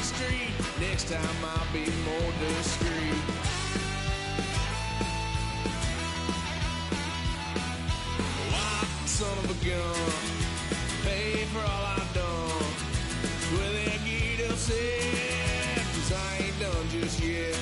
street. Next time I'll be more discreet. Wild son of a gun, pay for all I've done. Well, they get upset, 'cause I ain't done just yet.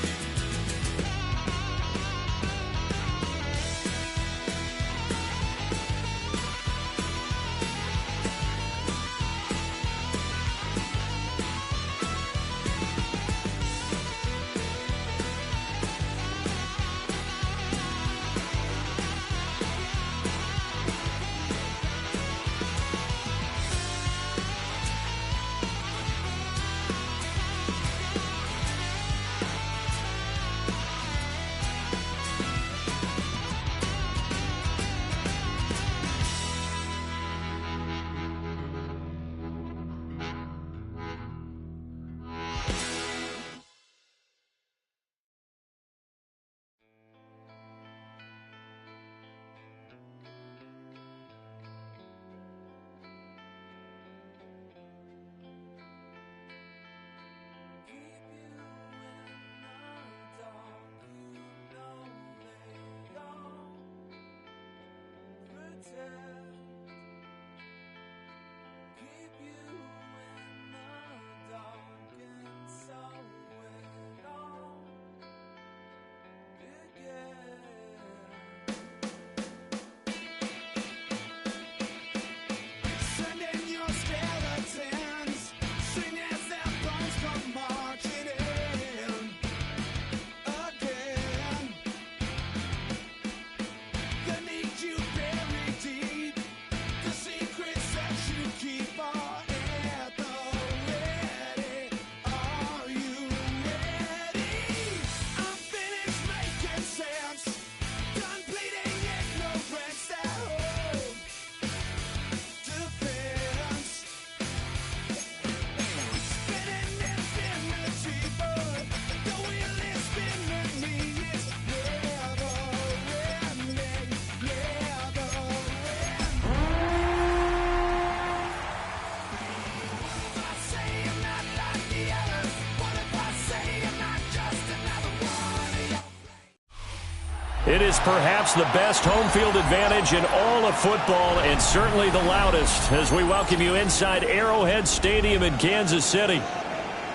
It is perhaps the best home field advantage in all of football, and certainly the loudest, as we welcome you inside Arrowhead Stadium in Kansas City.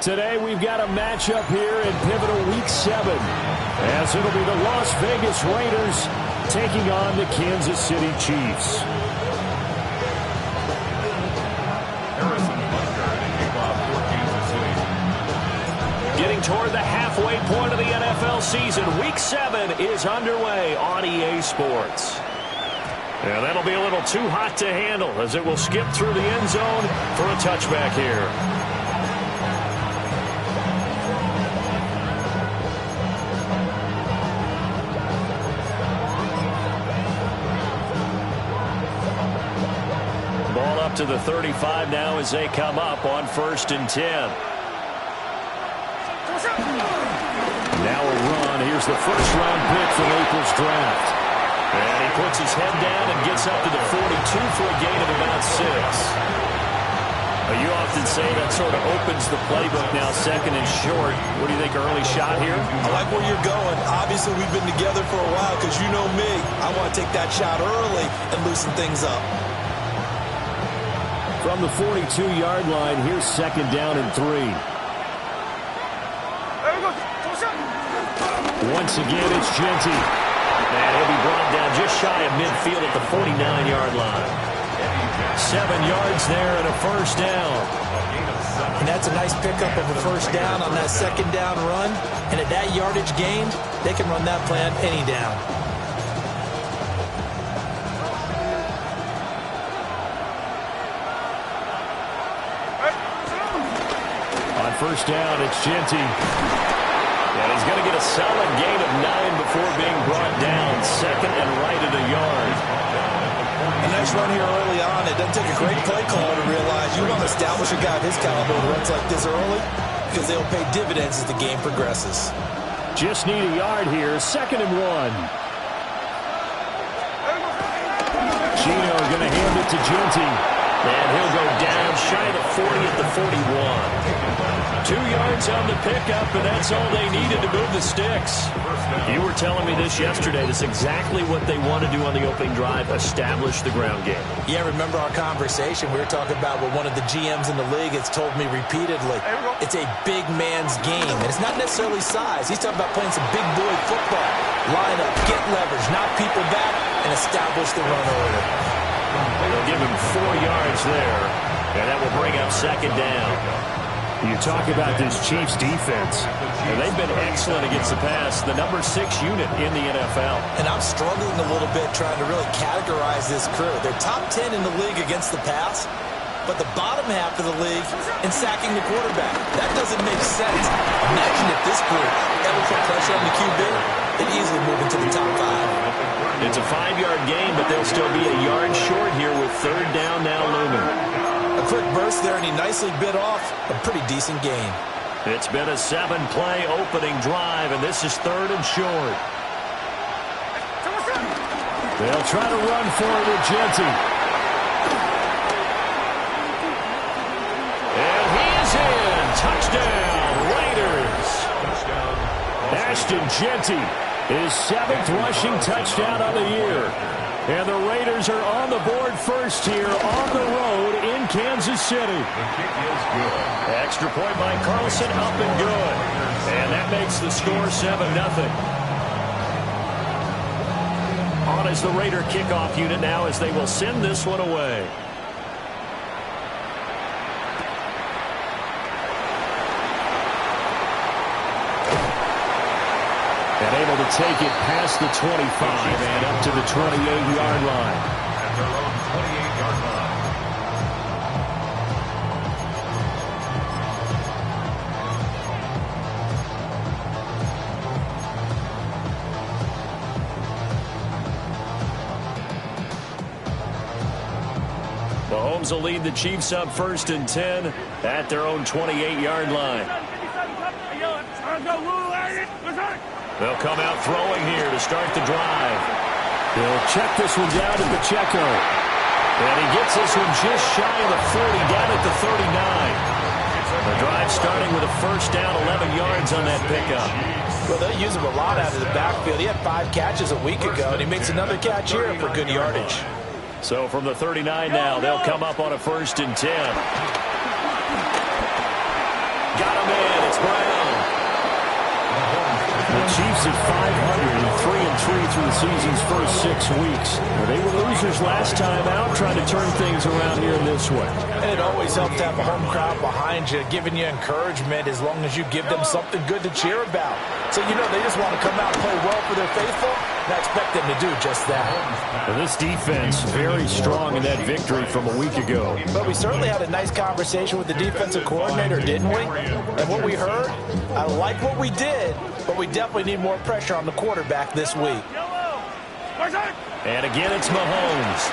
Today we've got a matchup here in pivotal Week 7, as it'll be the Las Vegas Raiders taking on the Kansas City Chiefs. Getting toward the halfway point of the NFL season, Week 7 is underway on EA Sports. And that'll be a little too hot to handle as it will skip through the end zone for a touchback here. Ball up to the 35 now as they come up on 1st and 10. Now a run. Here's the first-round pick from April's draft. And he puts his head down and gets up to the 42 for a gain of about 6. You often say that sort of opens the playbook now, 2nd and short. What do you think, early shot here? I like where you're going. Obviously, we've been together for a while because you know me. I want to take that shot early and loosen things up. From the 42-yard line, here's 2nd down and 3. Once again, it's Genty. And he'll be brought down just shy of midfield at the 49-yard line. 7 yards there and a first down. And that's a nice pickup of a first down on that 2nd down run. And at that yardage gained, they can run that play on any down. On first down, it's Genty. And he's going to get a solid gain of 9 before being brought down. 2nd and right at a yard. A nice run here early on. It doesn't take a great play caller to realize you want to establish a guy of his caliber who runs like this early because they'll pay dividends as the game progresses. Just need a yard here. 2nd and 1. Gino going to hand it to Genty. And he'll go down shy of the 40 at the 41. 2 yards on the pickup, and that's all they needed to move the sticks. You were telling me this yesterday. This is exactly what they want to do on the opening drive, establish the ground game. Yeah, remember our conversation? We were talking about what one of the GMs in the league has told me repeatedly. It's a big man's game, and it's not necessarily size. He's talking about playing some big boy football. Line up, get leverage, knock people back, and establish the run order. They'll give him 4 yards there, and that will bring up second down. You talk about this Chiefs defense. And they've been excellent against the pass, the number 6 unit in the NFL. And I'm struggling a little bit trying to really categorize this crew. They're top 10 in the league against the pass, but the bottom half of the league in sacking the quarterback. That doesn't make sense. Imagine if this group ever put pressure on the QB, they'd easily move into the top 5. It's a 5-yard gain, but they'll still be a yard short here with third down now looming. A quick burst there, and he nicely bit off a pretty decent gain. It's been a 7-play opening drive, and this is third and short. They'll try to run for it with Jeanty. And he's in. Touchdown, Raiders. Ashton Jeanty, his 7th rushing touchdown of the year. And the Raiders are on the board first here on the road in Kansas City. The kick is good. Extra point by Carlson, up and good. And that makes the score 7-0. On is the Raider kickoff unit now as they will send this one away. And able to take it past the 25 and up to the 28-yard line. At their own 28-yard line. Mahomes will lead the Chiefs up 1st and 10 at their own 28-yard line. They'll come out throwing here to start the drive. They'll check this one down to Pacheco. And he gets this one just shy of the 40, down at the 39. The drive starting with a first down, 11 yards on that pickup. Well, they'll use him a lot out of the backfield. He had 5 catches a week ago, and he makes another catch here for good yardage. So from the 39 now, they'll come up on a 1st and 10. Got him in. It's Brown. The Chiefs at 500 and 3-3 through the season's first 6 weeks. They were losers last time out, trying to turn things around here this way. And it always helps to have a home crowd behind you, giving you encouragement as long as you give them something good to cheer about. So, you know, they just want to come out and play well for their faithful, and I expect them to do just that. And this defense very strong in that victory from a week ago. But we certainly had a nice conversation with the defensive coordinator, didn't we? And what we heard, I like what we did, but we definitely need more pressure on the quarterback this week. And again, it's Mahomes.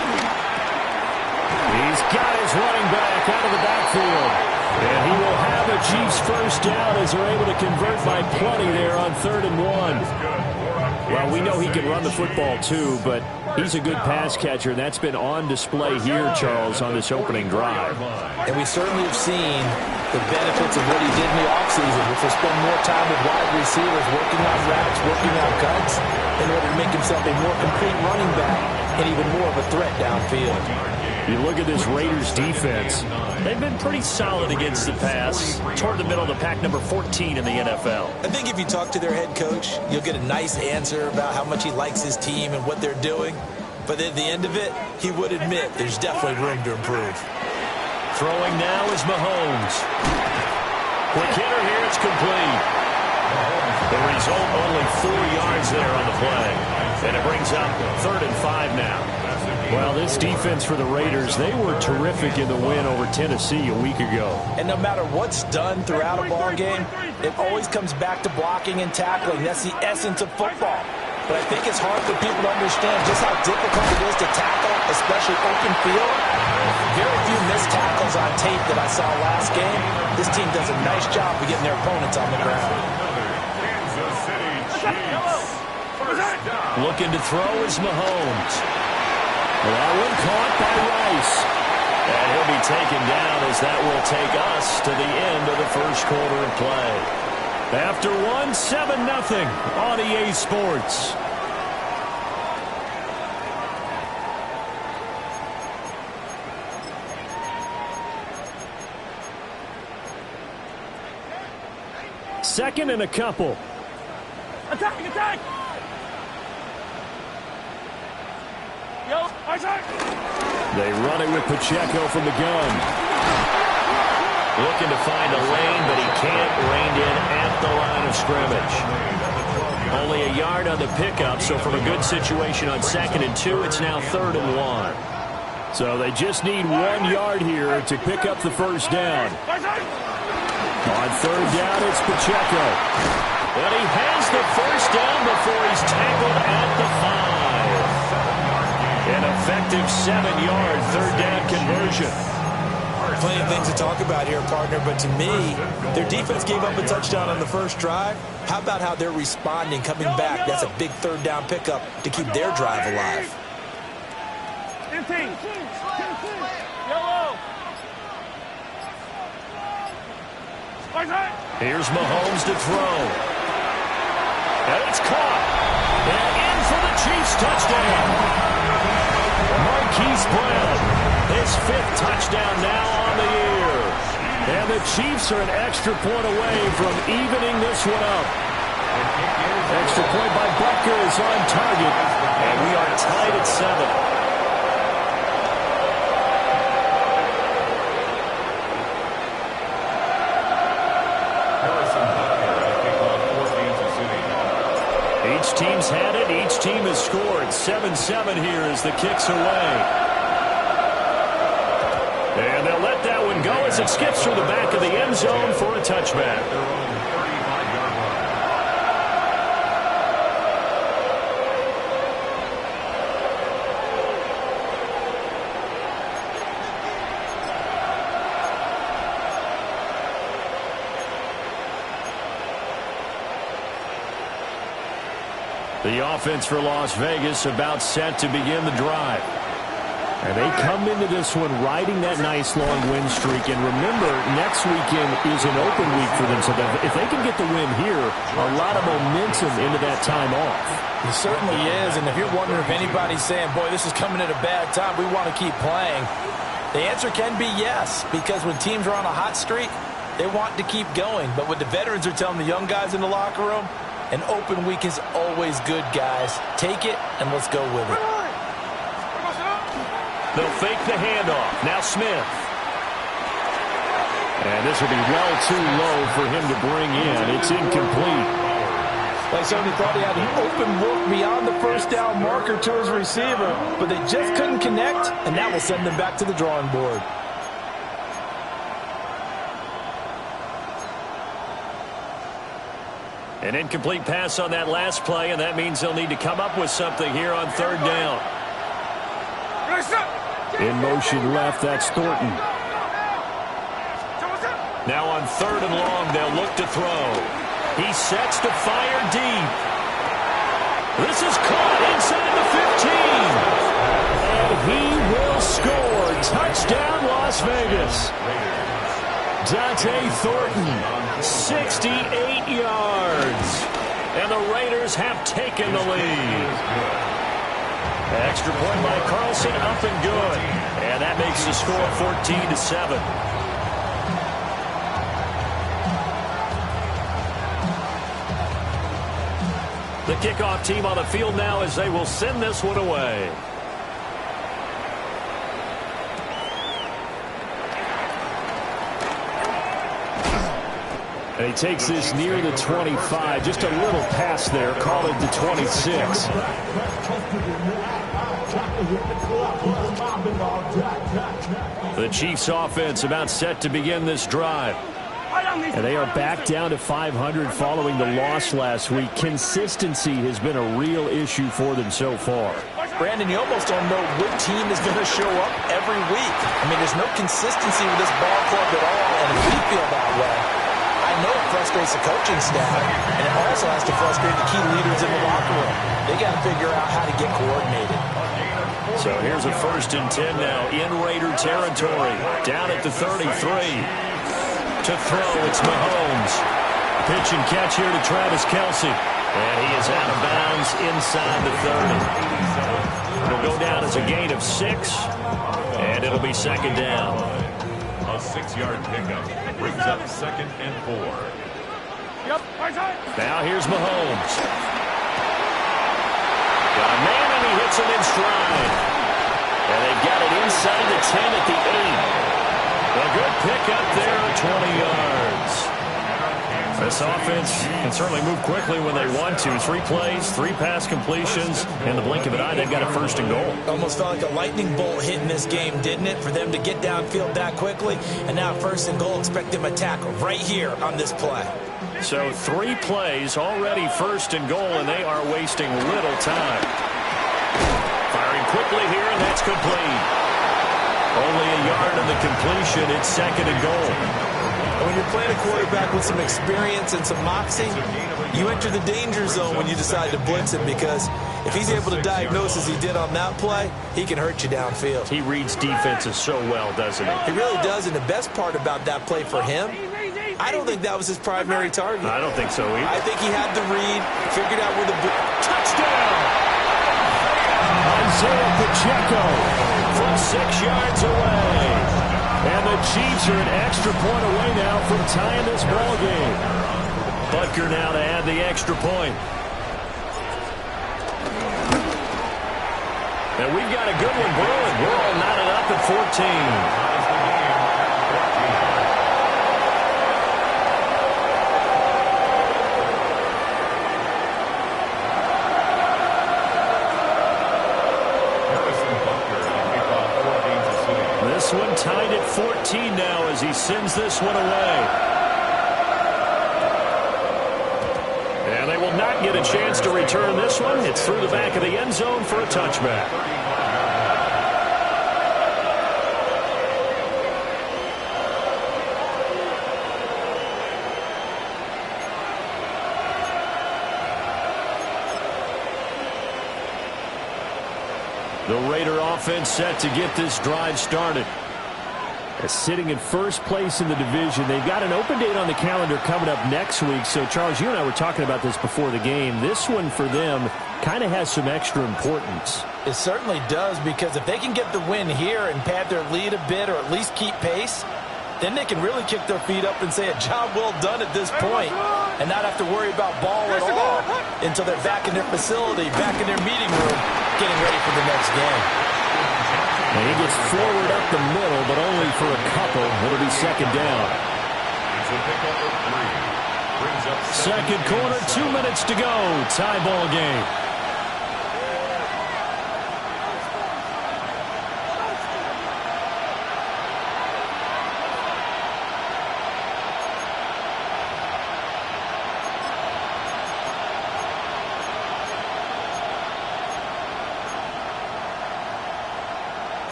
He's got his running back out of the backfield. And he will have a Chiefs first down as they're able to convert by plenty there on 3rd and 1. Well, we know he can run the football too, but he's a good pass catcher. That's been on display here, Charles, on this opening drive. And we certainly have seen the benefits of what he did in the offseason, which was spend more time with wide receivers, working on routes, working on cuts, in order to make himself a more complete running back and even more of a threat downfield. You look at this Raiders defense. They've been pretty solid against the pass, toward the middle of the pack, number 14 in the NFL. I think if you talk to their head coach, you'll get a nice answer about how much he likes his team and what they're doing. But at the end of it, he would admit there's definitely room to improve. Throwing now is Mahomes. Quick hitter here, it's complete. The result, only 4 yards there on the play. And it brings up 3rd and 5 now. Well, this defense for the Raiders, they were terrific in the win over Tennessee a week ago. And no matter what's done throughout a ball game, it always comes back to blocking and tackling. That's the essence of football. But I think it's hard for people to understand just how difficult it is to tackle, especially open field. Very few missed tackles on tape that I saw last game. This team does a nice job of getting their opponents on the ground. Looking to throw is Mahomes. Well, that one caught by Rice. And he'll be taken down as that will take us to the end of the first quarter of play. After one, 7-0 on EA Sports. Second and a couple. Attack! Attack! Yo, attack! They run it with Pacheco from the gun. Looking to find a lane, but he can't. Reined in at the line of scrimmage. Only a yard on the pickup, so from a good situation on 2nd and 2, it's now 3rd and 1. So they just need 1 yard here to pick up the first down. On 3rd down, it's Pacheco. But he has the first down before he's tackled at the 5. An effective 7-yard 3rd down conversion. Plenty of things to talk about here, partner, but to me, their defense gave up a touchdown on the first drive. How about how they're responding, coming back? That's a big 3rd down pickup to keep their drive alive. Yellow! Here's Mahomes to throw. And it's caught. And in for the Chiefs touchdown. Marquise Brown, his 5th touchdown now on the year. And the Chiefs are an extra point away from evening this one up. Extra point by Butker is on target. And we are tied at 7. Each team's had it. Each team has scored. 7-7 here as the kick's away. And they'll let that one go as it skips through the back of the end zone for a touchback. The offense for Las Vegas about set to begin the drive. And they come into this one riding that nice long win streak. And remember, next weekend is an open week for them. So if they can get the win here, a lot of momentum into that time off. It certainly is. And if you're wondering if anybody's saying, boy, this is coming at a bad time, we want to keep playing, the answer can be yes. Because when teams are on a hot streak, they want to keep going. But what the veterans are telling the young guys in the locker room, an open week is always good, guys. Take it, and let's go with it. They'll fake the handoff. Now Smith. And this will be well too low for him to bring in. It's incomplete. Like somebody thought he had an open look beyond the first down marker to his receiver, but they just couldn't connect, and that will send them back to the drawing board. An incomplete pass on that last play, and that means they'll need to come up with something here on 3rd down. In motion left, that's Thornton. Now on 3rd and long, they'll look to throw. He sets to fire deep. This is caught inside the 15. And he will score. Touchdown, Las Vegas. Dante Thornton, 68 yards. And the Raiders have taken the lead. Extra point by Carlson, up and good. And that makes the score 14-7. The kickoff team on the field now as they will send this one away. And he takes this near the 25. Just a little pass there. Call it the 26. The Chiefs offense about set to begin this drive. And they are back down to 500 following the loss last week. Consistency has been a real issue for them so far. Brandon, you almost don't know what team is going to show up every week. I mean, there's no consistency with this ball club at all, and if we feel that way, I know it frustrates the coaching staff, and it also has to frustrate the key leaders in the locker room. They got to figure out how to get coordinated. So here's a 1st and 10 now in Raider territory, down at the 33. To throw, it's Mahomes. Pitch and catch here to Travis Kelce. And he is out of bounds inside the 30. It'll go down as a gain of 6, and it'll be second down. A 6-yard pickup brings up 2nd and 4. Yep, right side. Now here's Mahomes. Got a man, and he hits him in stride. And they've got it inside the 10 at the 8. A good pickup there, 20 yards. This offense can certainly move quickly when they want to. 3 plays, 3 pass completions. In the blink of an eye, they've got a 1st and goal. Almost felt like a lightning bolt hit in this game, didn't it? For them to get downfield that quickly. And now 1st and goal, expect them to tackle right here on this play. So 3 plays, already 1st and goal, and they are wasting little time. Firing quickly here, and that's complete. Only a yard on the completion. It's 2nd and goal. When you're playing a quarterback with some experience and some moxie, you enter the danger zone when you decide to blitz him, because if he's able to diagnose as he did on that play, he can hurt you downfield. He reads defenses so well, doesn't he? He really does, and the best part about that play for him, I don't think that was his primary target. I don't think so either. I think he had the read, figured out where the touchdown! Isaiah Pacheco from 6 yards away. And the Chiefs are an extra point away now from tying this ball game. Butker now to add the extra point. And we've got a good one brewing. We're all knotted up at 14. This one tied at 14 now as he sends this one away. And they will not get a chance to return this one. It's through the back of the end zone for a touchback. The Raider offense set to get this drive started. Sitting in first place in the division. They've got an open date on the calendar coming up next week. So, Charles, you and I were talking about this before the game. This one for them kind of has some extra importance. It certainly does, because if they can get the win here and pad their lead a bit, or at least keep pace, then they can really kick their feet up and say a job well done at this point, and not have to worry about ball at all until they're back in their facility, back in their meeting room, getting ready for the next game. And he gets forward up the middle, but only for a couple. It'll be second down. Second quarter, 2 minutes to go. Tie ball game.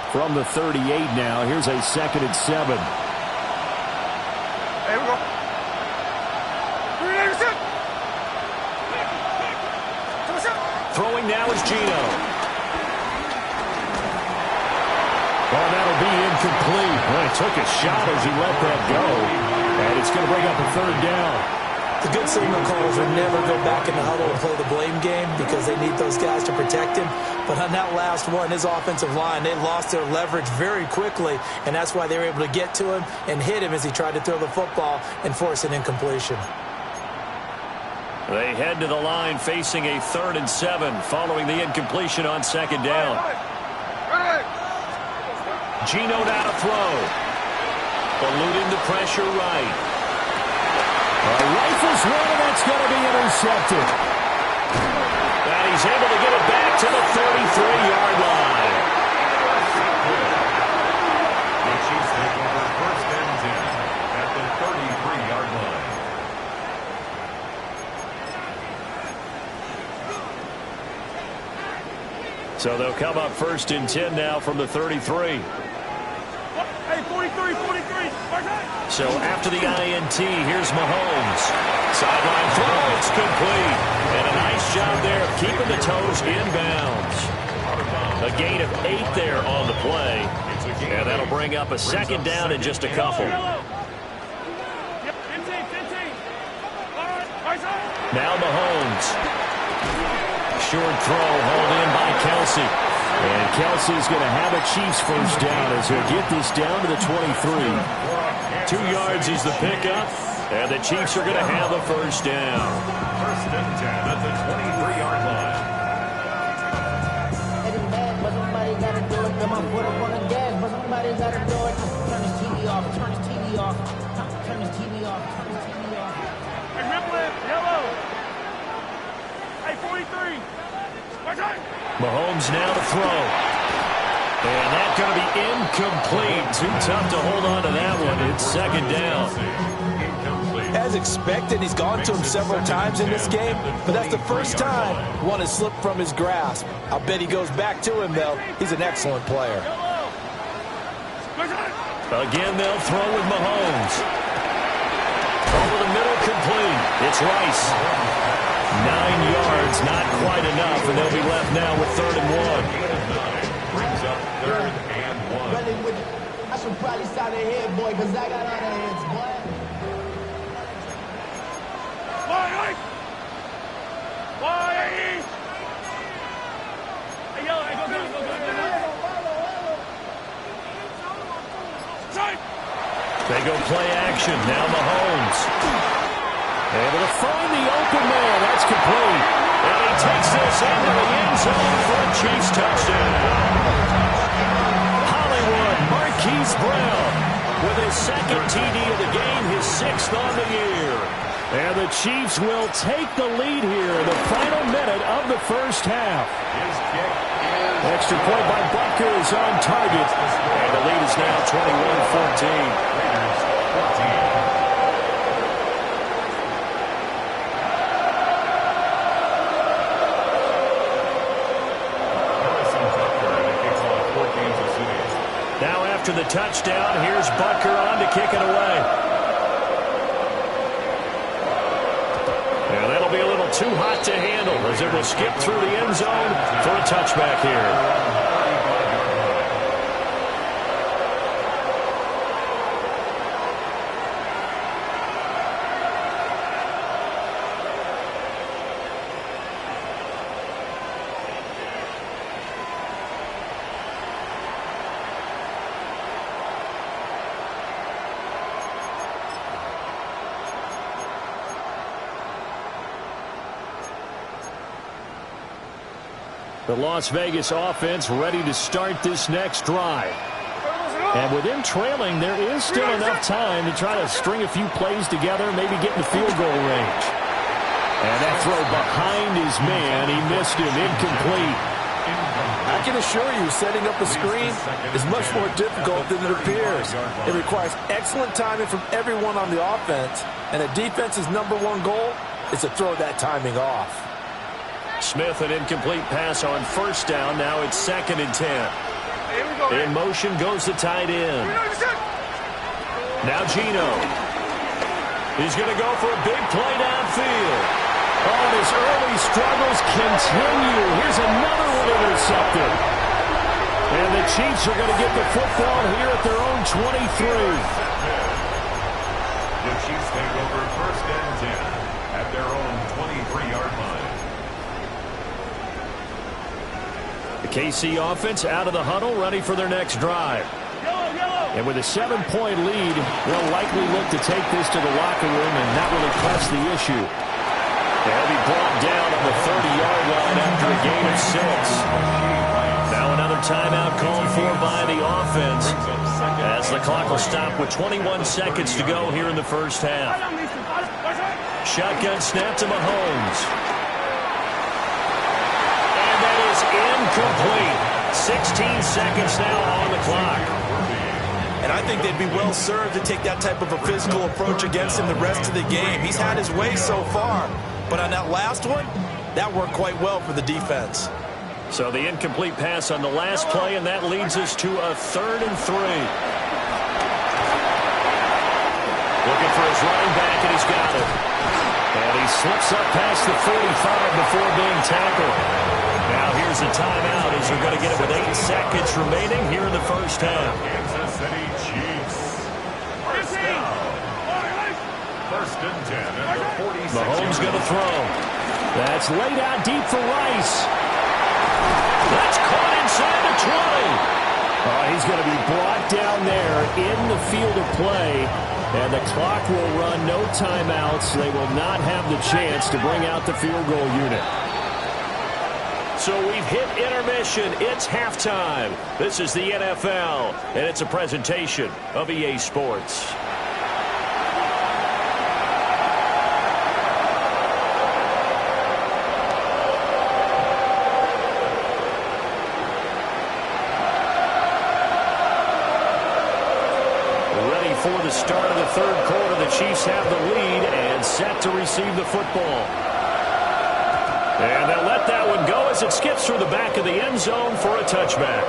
From the 38 now, here's a 2nd and 7. There we go. Throwing now is Geno. Oh, that'll be incomplete. Well, he took a shot as he let that go. And it's going to bring up a 3rd down. The good signal callers would never go back in the huddle and play the blame game, because they need those guys to protect him. But on that last one, his offensive line, they lost their leverage very quickly, and that's why they were able to get to him and hit him as he tried to throw the football and force an incompletion. They head to the line facing a 3rd and 7 following the incompletion on 2nd down. Geno now to throw. Eluding the pressure right. Rifles one, and that's going to be intercepted. And he's able to get it back to the 33-yard line. The Chiefs take over 1st and 10 at the 33-yard line. So they'll come up 1st and 10 now from the 33. Hey, 43, 43. So after the INT, here's Mahomes. Sideline throw, it's complete. And a nice job there of keeping the toes inbounds. A gain of 8 there on the play. And that'll bring up a second down in just a couple. Now Mahomes. Short throw hauled in by Kelsey. And Kelsey's going to have a Chiefs first down as he'll get this down to the 23. 2 yards is the pickup. And the Chiefs are going to have a first down. First and 10 at the 23-yard line. But somebody got to do it. Put my foot up on the gas, but somebody got to do it. Turn this TV off. Turn this TV off. Turn this TV off. Turn this TV off. Hey, Ripley, yellow. Hey, 43. Mahomes now to throw. And that's going to be incomplete. Too tough to hold on to that one. It's second down. As expected, he's gone to him several times in this game, but that's the first time one has slipped from his grasp. I'll bet he goes back to him, though. He's an excellent player. Again, they'll throw with Mahomes. Over the middle, complete. It's Rice. 9 yards, not quite enough, and they'll be left now with 3rd and 1. Brings up 3rd and 1. I should probably start a head, boy, because I got all the heads, boy. Why? Hey, yellow, hey, go. They go play action. Now Mahomes. Able to find the open man. That's complete. And he takes this into the end zone for a Chiefs touchdown. Hollywood Marquise Brown with his 2nd TD of the game, his 6th on the year. And the Chiefs will take the lead here in the final minute of the first half. His kick is Extra point by Butker is on target. And the lead is now 21-14. Now after the touchdown, here's Butker on to kick it away. And that'll be a little too hot to handle as it will skip through the end zone for a touchback here. The Las Vegas offense ready to start this next drive. And with them trailing, there is still enough time to try to string a few plays together, maybe get in the field goal range. And that throw behind his man, he missed him, incomplete. I can assure you, setting up a screen is much more difficult than it appears. It requires excellent timing from everyone on the offense, and a defense's #1 goal is to throw that timing off. Smith, an incomplete pass on first down. Now it's 2nd and 10. In motion goes the tight end. Now Geno. He's going to go for a big play downfield. Oh, and his early struggles continue. Here's another one intercepted. And the Chiefs are going to get the football here at their own 23. The Chiefs take over 1st and 10 at their own 23-yard line. The KC offense out of the huddle, ready for their next drive. And with a 7-point lead, they'll likely look to take this to the locker room and not really press the issue. They'll be brought down on the 30-yard line after a gain of 6. Now another timeout called for by the offense as the clock will stop with 21 seconds to go here in the first half. Shotgun snap to Mahomes. Incomplete. 16 seconds now on the clock. And I think they'd be well served to take that type of a physical approach against him the rest of the game. He's had his way so far, but on that last one, that worked quite well for the defense. So the incomplete pass on the last play, and that leads us to a 3rd and 3. Looking for his running back, and he's got it. And he slips up past the 45 before being tackled. Now here's a timeout as they're going to get it with 8 seconds remaining here in the first half. Kansas City Chiefs. First down. First and 10 at the 46. Mahomes going to throw. That's laid out deep for Rice. That's caught inside the 20. He's going to be brought down there in the field of play, and the clock will run, no timeouts. They will not have the chance to bring out the field goal unit. So we've hit intermission. It's halftime. This is the NFL, and it's a presentation of EA Sports. For the start of the third quarter, the Chiefs have the lead and set to receive the football. And they'll let that one go as it skips through the back of the end zone for a touchback.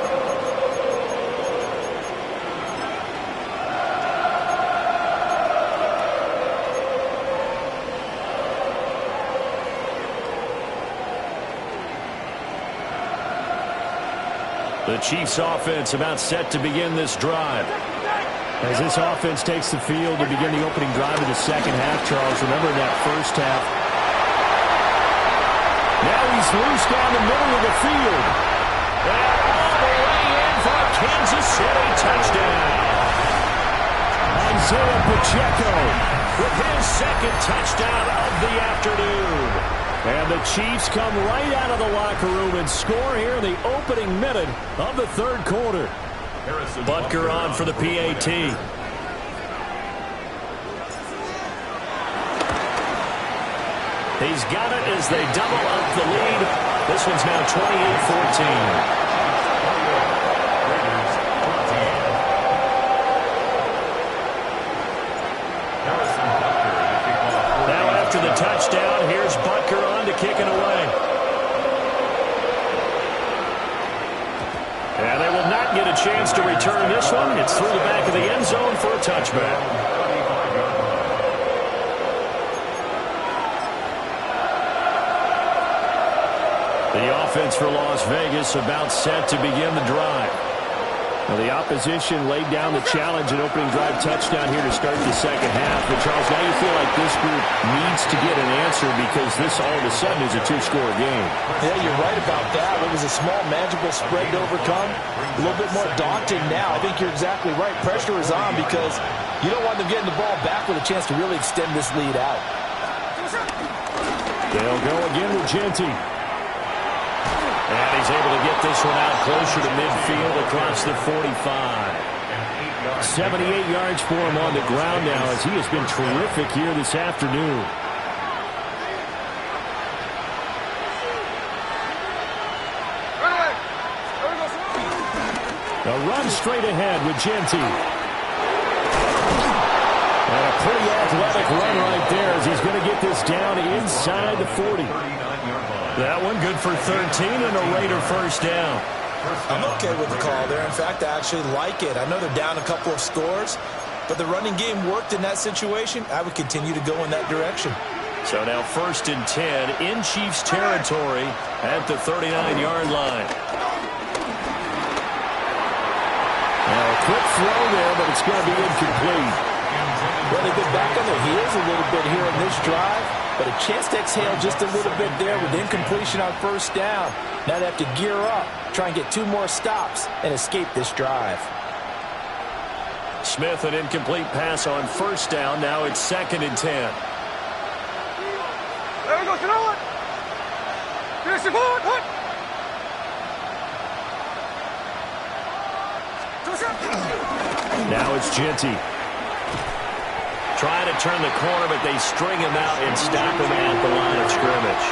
The Chiefs offense about set to begin this drive. As this offense takes the field to begin the opening drive of the second half, Charles, remember in that first half. Now he's loose down the middle of the field. And all the way in for a Kansas City touchdown. Isaiah Pacheco with his second touchdown of the afternoon. And the Chiefs come right out of the locker room and score here in the opening minute of the third quarter. Butker on for the PAT. He's got it as they double up the lead. This one's now 28-14. Now after the touchdown, here's Butker on to kick it away. And they will not get a chance to return this one. It's through the back of the end zone for a touchback. The offense for Las Vegas about set to begin the drive. Now the opposition laid down the challenge and opening drive touchdown here to start the second half. But, Charles, now you feel like this group needs to get an answer because this all of a sudden is a two-score game. Yeah, you're right about that. It was a small, manageable spread to overcome. A little bit more daunting now. I think you're exactly right. Pressure is on because you don't want them getting the ball back with a chance to really extend this lead out. They'll go again with Genty. And he's able to get this one out closer to midfield across the 45. 78 yards for him on the ground now as he has been terrific here this afternoon. A run straight ahead with Genty. And a pretty athletic run right there as he's going to get this down inside the 40. That one good for 13 and a Raider first down. I'm okay with the call there. In fact, I actually like it. I know they're down a couple of scores, but the running game worked in that situation. I would continue to go in that direction. So now first and 10 in Chiefs territory at the 39-yard line. Now a quick throw there, but it's going to be incomplete. Well, they've been back on their heels a little bit here in this drive, but a chance to exhale just a little bit there with incompletion on first down. Now they have to gear up, try and get 2 more stops, and escape this drive. Smith, an incomplete pass on first down. Now it's second and 10. There we go, throw it. Finish it forward, hut. Now it's Genty. Trying to turn the corner, but they string him out and stop him at the line of scrimmage.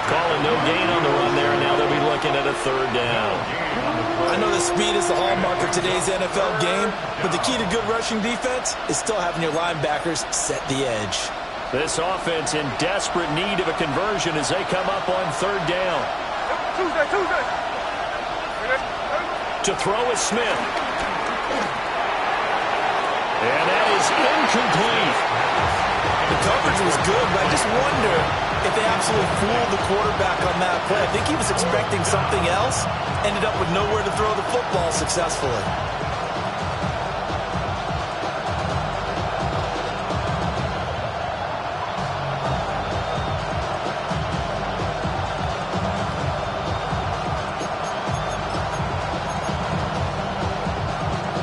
Calling no gain on the run there, and now they'll be looking at a third down. I know the speed is the hallmark of today's NFL game, but the key to good rushing defense is still having your linebackers set the edge. This offense in desperate need of a conversion as they come up on third down. Tuesday. To throw is Smith. And that is incomplete. The coverage was good, but I just wonder if they absolutely fooled the quarterback on that play. I think he was expecting something else, ended up with nowhere to throw the football successfully.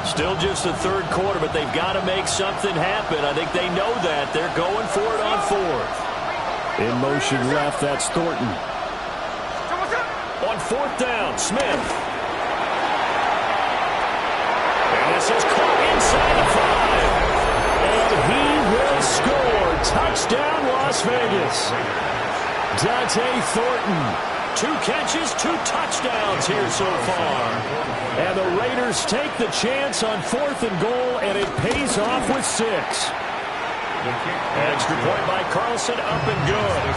Still just the third quarter, but they've got to make something happen. I think they know that. They're going for it on fourth. In motion left, that's Thornton. On fourth down, Smith. And this is caught inside the 5. And he will score. Touchdown, Las Vegas. Dante Thornton. 2 catches, 2 touchdowns here so far. And the Raiders take the chance on 4th and goal, and it pays off with 6. Extra point by Carlson, up and good.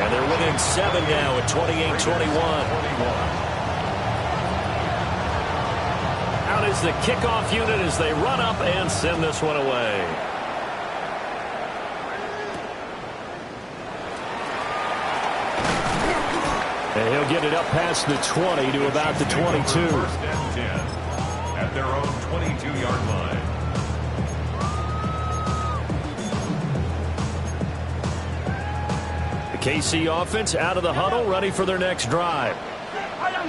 And they're within 7 now at 28-21. Out is the kickoff unit as they run up and send this one away. And he'll get it up past the 20 to about the 22. First and 10 at their own 22-yard line. The KC offense out of the huddle, ready for their next drive.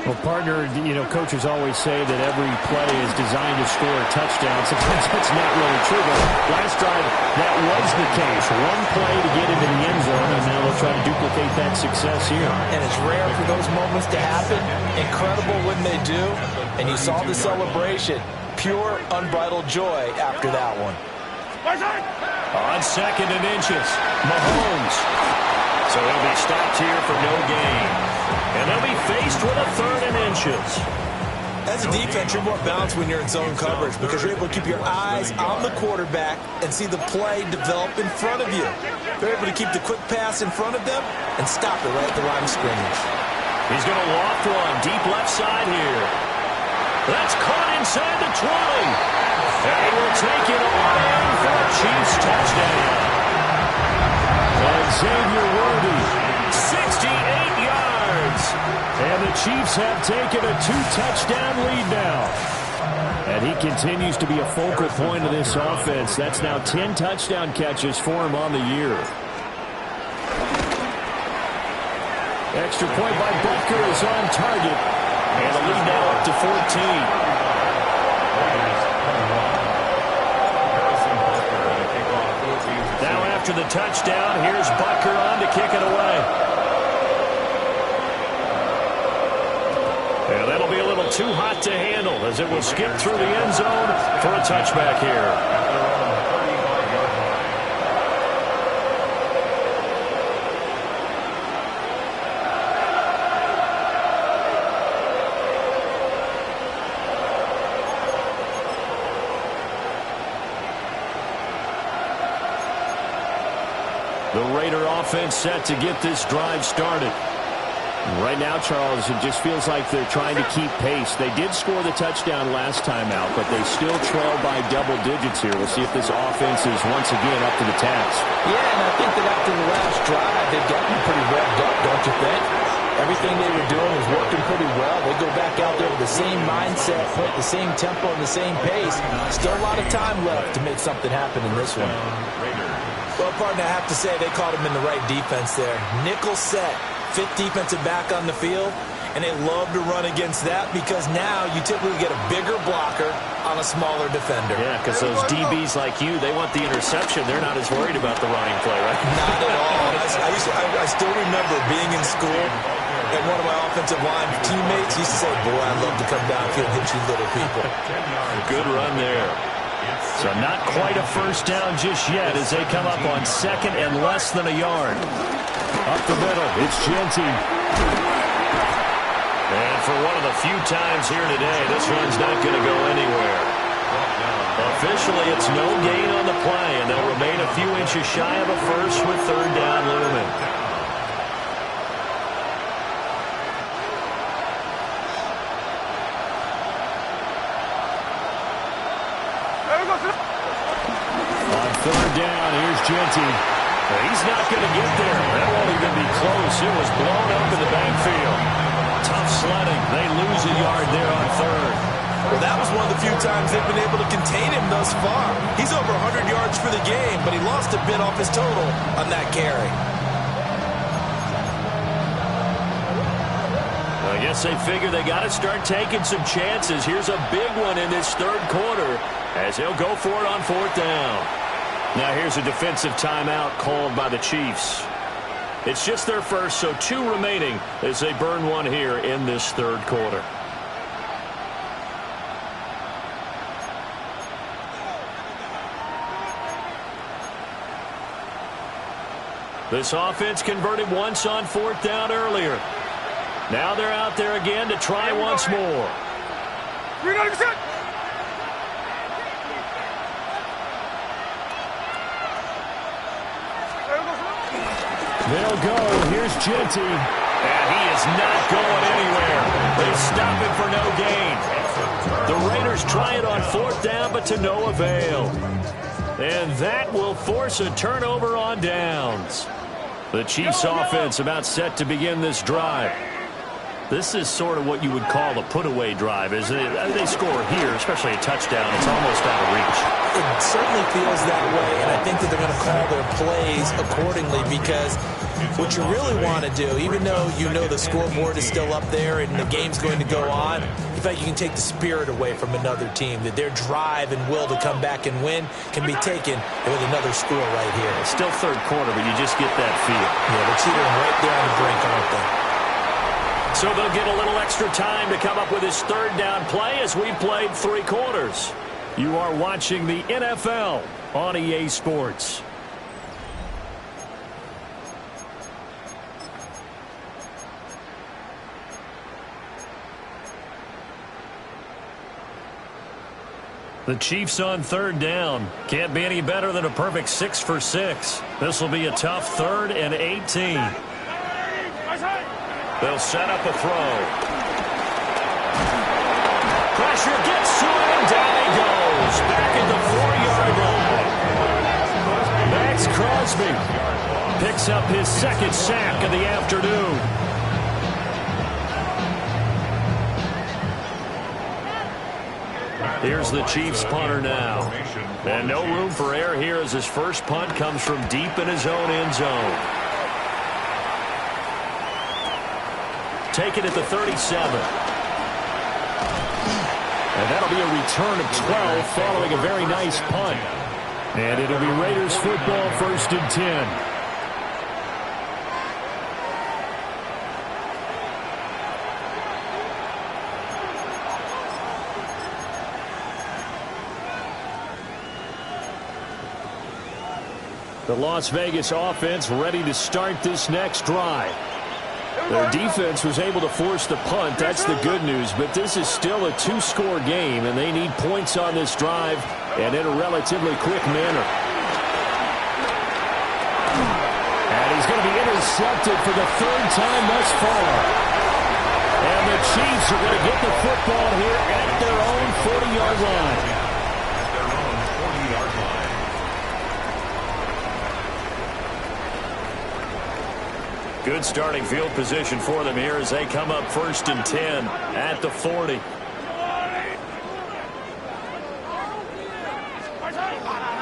Well, partner, coaches always say that every play is designed to score a touchdown. Sometimes that's not really true, but last drive, that was the case. One play to get into the end zone, and now they'll try to duplicate that success here. And it's rare for those moments to happen. Incredible when they do. And you saw the celebration. Pure, unbridled joy after that one. On 2nd and inches, Mahomes. So he'll be stopped here for no gain. And they'll be faced with a 3rd and inches. As a defense, you're more balanced when you're in zone coverage because you're able to keep your eyes on the quarterback and see the play develop in front of you. They're able to keep the quick pass in front of them and stop it right at the line of scrimmage. He's going to loft one deep left side here. That's caught inside the 20. And he will take it all in for a Chiefs touchdown. And Xavier Worthy, 68 yards. And the Chiefs have taken a 2-touchdown lead now. And he continues to be a focal point of this offense. That's now 10 touchdown catches for him on the year. Extra point by Butker is on target. And the lead now up to 14. Now after the touchdown, here's Butker on to kick it away. And that'll be a little too hot to handle as it will skip through the end zone for a touchback here. The Raider offense set to get this drive started. Right now, Charles, it just feels like they're trying to keep pace. They did score the touchdown last time out, but they still trail by double digits here. We'll see if this offense is once again up to the task. Yeah, and I think that after the last drive, they've gotten pretty revved up, don't you think? Everything they were doing was working pretty well. They go back out there with the same mindset, put the same tempo and the same pace. Still a lot of time left to make something happen in this one. Well, partner, I have to say they caught him in the right defense there. Nickel set, fifth defensive back on the field, and they love to run against that because now you typically get a bigger blocker on a smaller defender. Yeah, because those DBs like you, they want the interception. They're not as worried about the running play, right? Not at all. I still remember being in school, and one of my offensive line teammates used to say, boy, I'd love to come downfield and hit you little people. Good run there. So not quite a first down just yet as they come up on 2nd and less than a yard. Up the middle, it's Genty. And for one of the few times here today, this one's not going to go anywhere. Officially, it's no gain on the play, and they'll remain a few inches shy of a first with 3rd down looming. On 3rd down, here's Genty. He's not going to get there. That won't even be close. It was blown up in the backfield. Tough sledding. They lose a yard there on third. Well, that was one of the few times they've been able to contain him thus far. He's over 100 yards for the game, but he lost a bit off his total on that carry. I guess they figure they got to start taking some chances. Here's a big one in this third quarter as he'll go for it on fourth down. Now here's a defensive timeout called by the Chiefs. It's just their first, so 2 remaining as they burn one here in this third quarter. This offense converted once on fourth down earlier. Now they're out there again to try once more. 390%. They'll go. Here's Genty. And he is not going anywhere. They stop him for no gain. The Raiders try it on fourth down, but to no avail. And that will force a turnover on downs. The Chiefs offense about set to begin this drive. This is sort of what you would call a put-away drive. As they score here, especially a touchdown, it's almost out of reach. It certainly feels that way, and I think that they're going to call their plays accordingly because what you really want to do, even though you know the scoreboard is still up there and the game's going to go on, in fact, you can take the spirit away from another team, that their drive and will to come back and win can be taken with another score right here. It's still third quarter, but you just get that feel. Yeah, they're teetering right there on the brink, aren't they? So they'll get a little extra time to come up with his third down play as we played 3 quarters. You are watching the NFL on EA Sports. The Chiefs on third down. Can't be any better than a perfect 6 for 6. This will be a tough 3rd and 18. They'll set up a throw. Pressure gets to him, and down he goes. Back at the 4-yard line. Max Crosby picks up his 2nd sack of the afternoon. Here's the Chiefs punter now. And no room for error here as his first punt comes from deep in his own end zone. Take it at the 37. And that'll be a return of 12 following a very nice punt. And it'll be Raiders football, 1st and 10. The Las Vegas offense ready to start this next drive. Their defense was able to force the punt. That's the good news. But this is still a 2-score game, and they need points on this drive and in a relatively quick manner. And he's going to be intercepted for the 3rd time thus far. And the Chiefs are going to get the football here at their own 40-yard line. Good starting field position for them here as they come up 1st and 10 at the 40.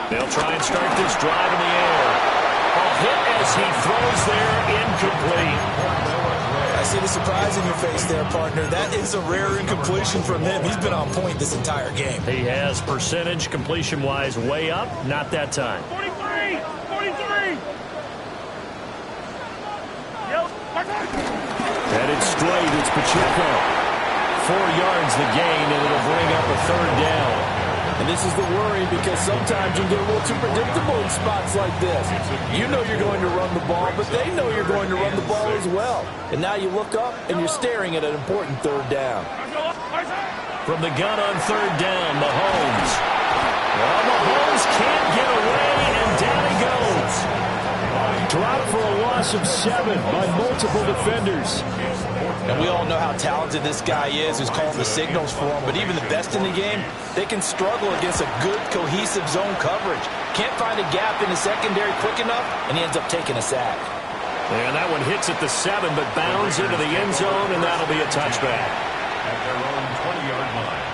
They'll try and start this drive in the air. A hit as he throws there, incomplete. I see the surprise in your face there, partner. That is a rare incompletion from him. He's been on point this entire game. He has percentage completion-wise way up. Not that time. 43! 43! Headed straight, it's Pacheco. 4 yards the gain, and it'll bring up a 3rd down. And this is the worry because sometimes you get a little too predictable in spots like this. You know you're going to run the ball, but they know you're going to run the ball as well. And now you look up and you're staring at an important 3rd down. From the gun on 3rd down, Mahomes. Well, Mahomes can't get away, and down he goes. Dropped for a loss loss of 7 by multiple defenders. And we all know how talented this guy is who's calling the signals for him, but even the best in the game, they can struggle against a good, cohesive zone coverage. Can't find a gap in the secondary quick enough, and he ends up taking a sack. And that one hits at the 7, but bounds into the end zone, and that'll be a touchback. At their own 20-yard line.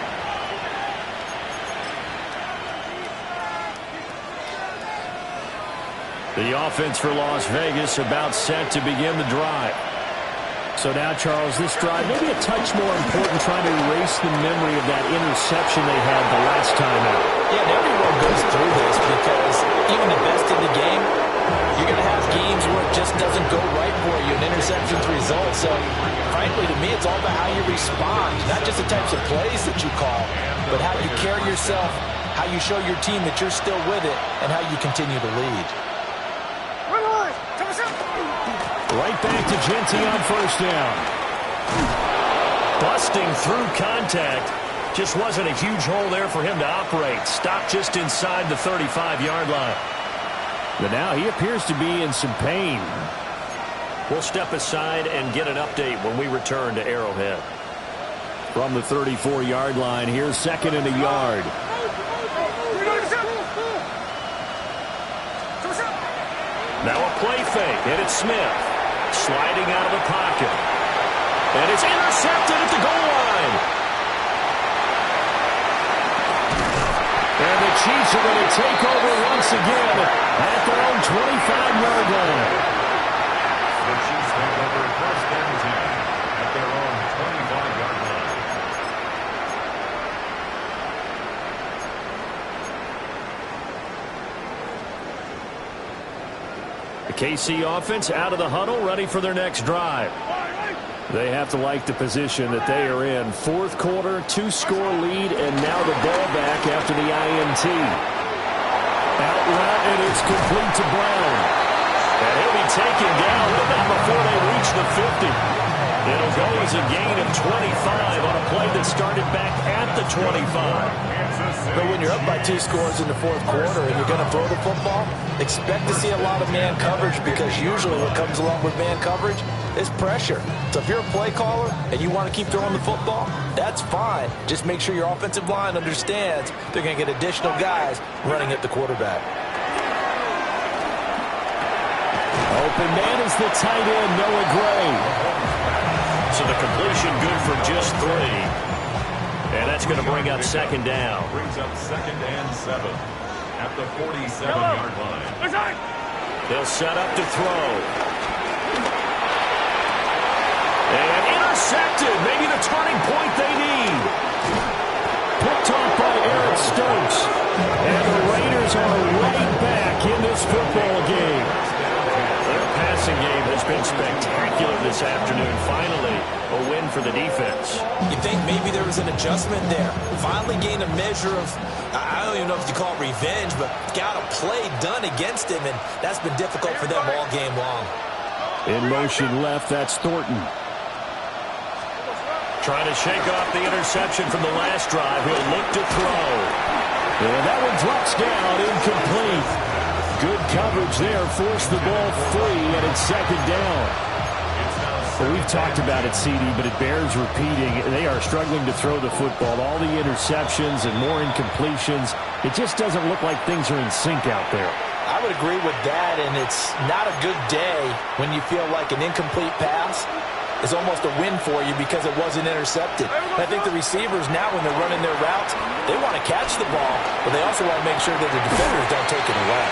The offense for Las Vegas about set to begin the drive. So now, Charles, this drive maybe a touch more important, trying to erase the memory of that interception they had the last time out. Yeah, and everyone goes through this because even the best in the game, you're going to have games where it just doesn't go right for you, and interceptions result. So, frankly, to me, it's all about how you respond, not just the types of plays that you call, but how you carry yourself, how you show your team that you're still with it, and how you continue to lead. Right back to Genty on first down. Busting through contact. Just wasn't a huge hole there for him to operate. Stopped just inside the 35-yard line. But now he appears to be in some pain. We'll step aside and get an update when we return to Arrowhead. From the 34-yard line, here's 2nd and a yard. Now a play fake, and it's Smith. Sliding out of the pocket. And it's intercepted at the goal line. And the Chiefs are going to take over once again at their own 25-yard line. The Chiefs take over 1st and 10 at their own 25-yard line. The KC offense out of the huddle, ready for their next drive. They have to like the position that they are in. 4th quarter, 2-score lead, and now the ball back after the INT. Out route, and it's complete to Brown. And he'll be taken down, but not before they reach the 50. It'll go as a gain of 25 on a play that started back at the 25. But when you're up by 2 scores in the 4th quarter and you're going to throw the football, expect to see a lot of man coverage, because usually what comes along with man coverage is pressure. So if you're a play caller and you want to keep throwing the football, that's fine. Just make sure your offensive line understands they're going to get additional guys running at the quarterback. Open man is the tight end, Noah Gray. So the completion good for just 3. And that's going to bring up 2nd down. Brings up 2nd and 7 at the 47-yard line. They'll set up to throw. And intercepted. Maybe the turning point they need. Picked off by Eric Stokes. And the Raiders are right back in this football game. Their passing game has been spectacular this afternoon. Finally, a win for the defense. You think maybe there was an adjustment there. Finally gained a measure of, I don't even know if you call it revenge, but got a play done against him, and that's been difficult for them all game long. In motion left, that's Thornton. Trying to shake off the interception from the last drive. He'll look to throw. And that one drops down, incomplete. Good coverage there, forced the ball free, and it's 2nd down. Well, we've talked about it, CD, but it bears repeating. They are struggling to throw the football. All the interceptions and more incompletions. It just doesn't look like things are in sync out there. I would agree with that, and it's not a good day when you feel like an incomplete pass is almost a win for you because it wasn't intercepted. I think the receivers now, when they're running their routes, they want to catch the ball, but they also want to make sure that the defenders don't take it away.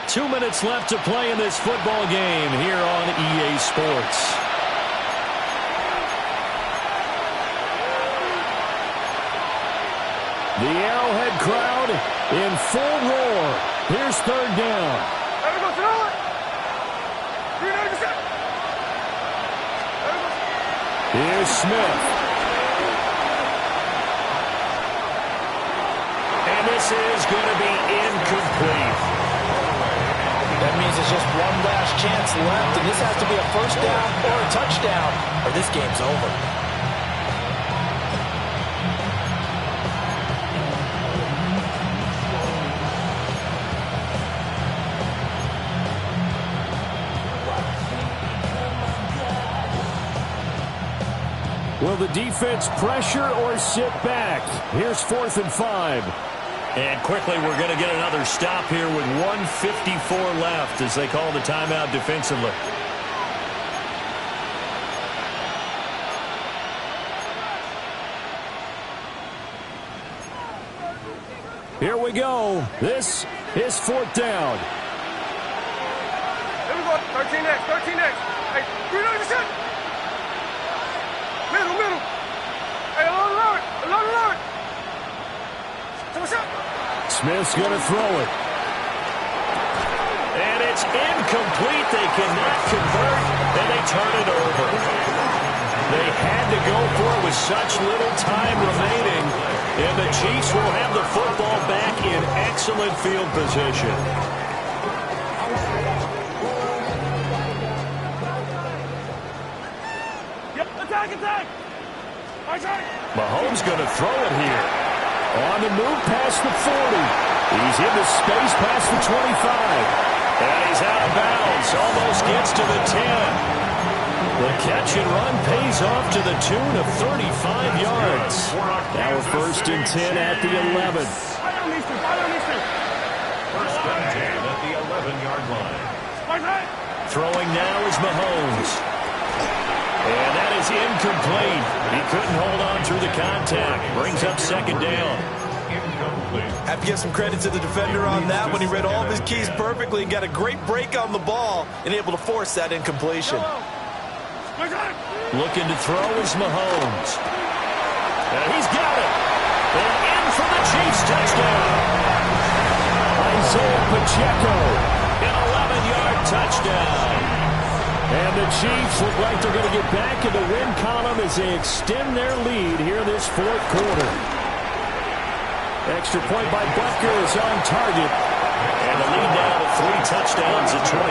2 minutes left to play in this football game here on EA Sports. The Arrowhead crowd in full roar. Here's 3rd down. Here's Smith. And this is going to be incomplete. And means there's just one last chance left, and this has to be a first down or a touchdown, or this game's over. Will the defense pressure or sit back? Here's 4th and 5. And quickly, we're going to get another stop here with 1:54 left as they call the timeout defensively. Here we go. This is 4th down. Here we go. 13 next. 13 next. Hey, 390%. Middle. Hey, along the line. Smith's going to throw it. And it's incomplete. They cannot convert, and they turn it over. They had to go for it with such little time remaining, and the Chiefs will have the football back in excellent field position. Yep, attack. Mahomes going to throw it here. On the move past the 40. He's into space past the 25. And he's out of bounds. Almost gets to the 10. The catch and run pays off to the tune of 35 yards. Now we're 1st and 10 at the 11. First and 10 at the 11-yard line. Throwing now is Mahomes. And that is incomplete. He couldn't hold on through the contact. Brings up 2nd down. Have to give some credit to the defender on that when he read all of his keys perfectly and got a great break on the ball and able to force that incompletion. Looking to throw is Mahomes. And he's got it. And in for the Chiefs touchdown. Isaiah Pacheco. An 11-yard touchdown. And the Chiefs look like they're going to get back in the win column as they extend their lead here in this 4th quarter. Extra point by Butker is on target. And the lead now to 3 touchdowns at 21.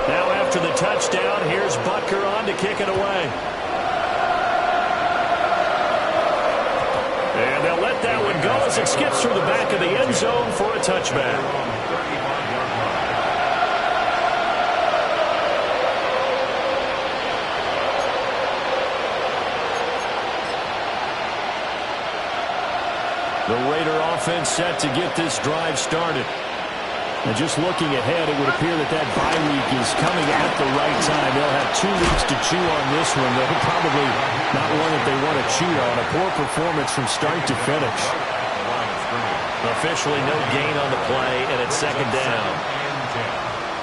Now after the touchdown, here's Butker on to kick it away. And they'll let that one go as it skips through the back of the end zone for a touchback. The Raider offense set to get this drive started. And just looking ahead, it would appear that bye week is coming at the right time. They'll have 2 weeks to chew on this one. They'll probably not one that they want to chew on. A poor performance from start to finish. Officially no gain on the play, and it's 2nd down.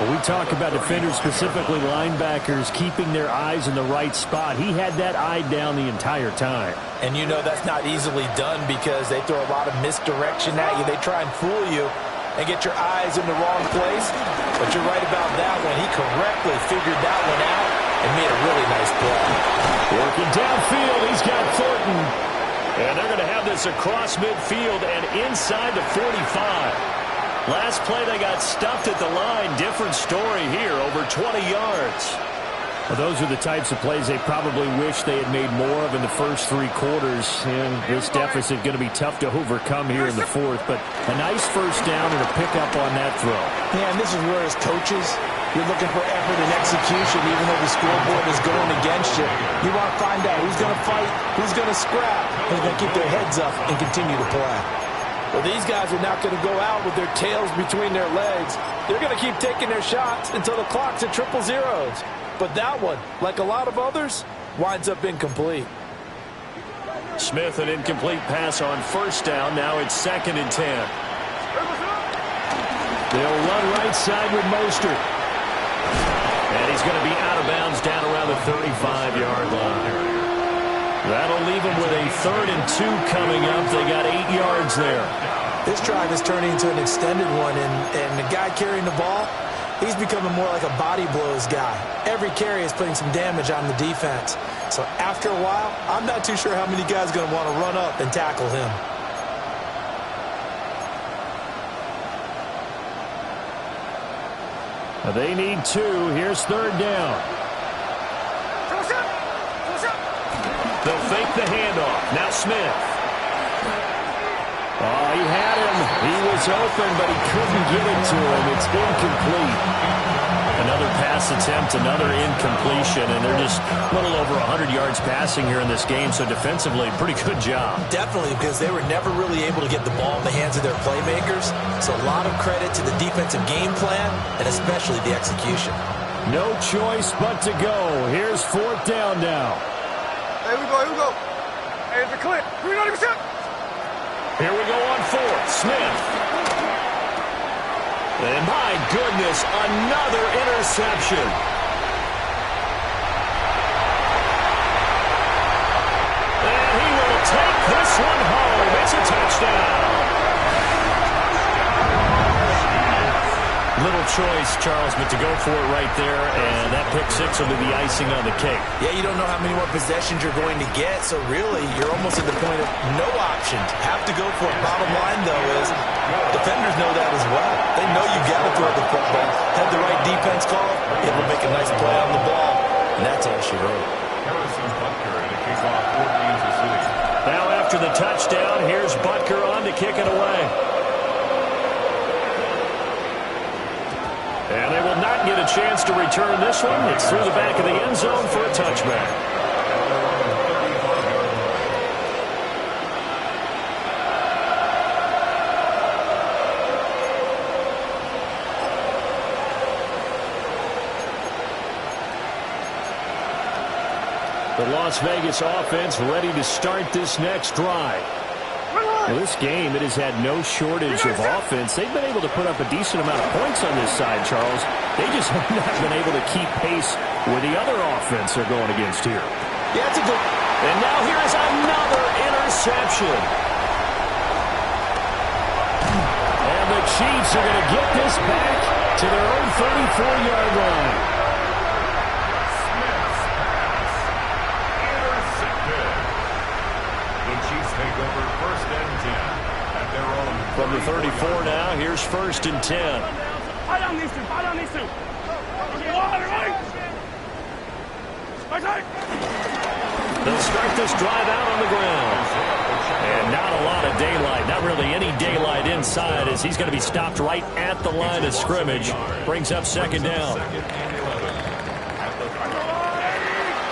When we talk about defenders, specifically linebackers, keeping their eyes in the right spot, he had that eye down the entire time. And you know that's not easily done because they throw a lot of misdirection at you. They try and fool you and get your eyes in the wrong place. But you're right about that one. He correctly figured that one out and made a really nice play. Working downfield, he's got Thornton. And they're going to have this across midfield and inside the 45. Last play, they got stuffed at the line. Different story here, over 20 yards. Well, those are the types of plays they probably wish they had made more of in the first 3 quarters. And this deficit going to be tough to overcome here in the 4th. But a nice first down and a pickup on that throw. Yeah, and this is where as coaches, you're looking for effort and execution, even though the scoreboard is going against you. You want to find out who's going to fight, who's going to scrap, who's going to keep their heads up and continue to play. Well, these guys are not going to go out with their tails between their legs. They're going to keep taking their shots until the clock's at 000s. But that one, like a lot of others, winds up incomplete. Smith, an incomplete pass on first down. Now it's 2nd and 10. They'll run right side with Mostert. And he's going to be out of bounds down around the 35-yard line. That'll leave them with a 3rd and 2 coming up. They got 8 yards there. This drive is turning into an extended one, and the guy carrying the ball, He's becoming more like a body blows guy. Every carry is putting some damage on the defense. So after a while, I'm not too sure how many guys are going to want to run up and tackle him. They need 2. Here's 3rd down. They'll fake the handoff. Now Smith. Oh, he had him. He was open, but he couldn't get it to him. It's incomplete. Another pass attempt, another incompletion, and they're just a little over 100 yards passing here in this game, so defensively, pretty good job. Definitely, because they were never really able to get the ball in the hands of their playmakers, so a lot of credit to the defensive game plan, and especially the execution. No choice but to go. Here's 4th down now. Here we go. Hey, it's a clip. 390%. Here we go on 4th. Smith. And my goodness, another interception. And he will take this one home. It's a touchdown. Little choice, Charles, but to go for it right there, and that pick 6 will be the icing on the cake. Yeah, you don't know how many more possessions you're going to get, so really, you're almost at the point of no options. Have to go for it. Bottom line, though, is defenders know that as well. They know you got to throw the football. Have the right defense call, able to make a nice play on the ball, and that's all she wrote. Harrison Butker to kick off for Kansas City. Now after the touchdown, here's Butker on to kick it away. And they will not get a chance to return this one. It's through the back of the end zone for a touchback. The Las Vegas offense ready to start this next drive. Well, this game, it has had no shortage of offense. They've been able to put up a decent amount of points on this side, Charles. They just have not been able to keep pace with the other offense they're going against here. Yeah, it's a good... And now here is another interception. And the Chiefs are going to get this back to their own 34-yard line. Smith's pass. Intercepted. The Chiefs take over 1st and 10 at their own. From the 34 now, here's 1st and 10. They'll start this drive out on the ground. And not a lot of daylight, not really any daylight inside, as he's going to be stopped right at the line of scrimmage. Brings up 2nd down.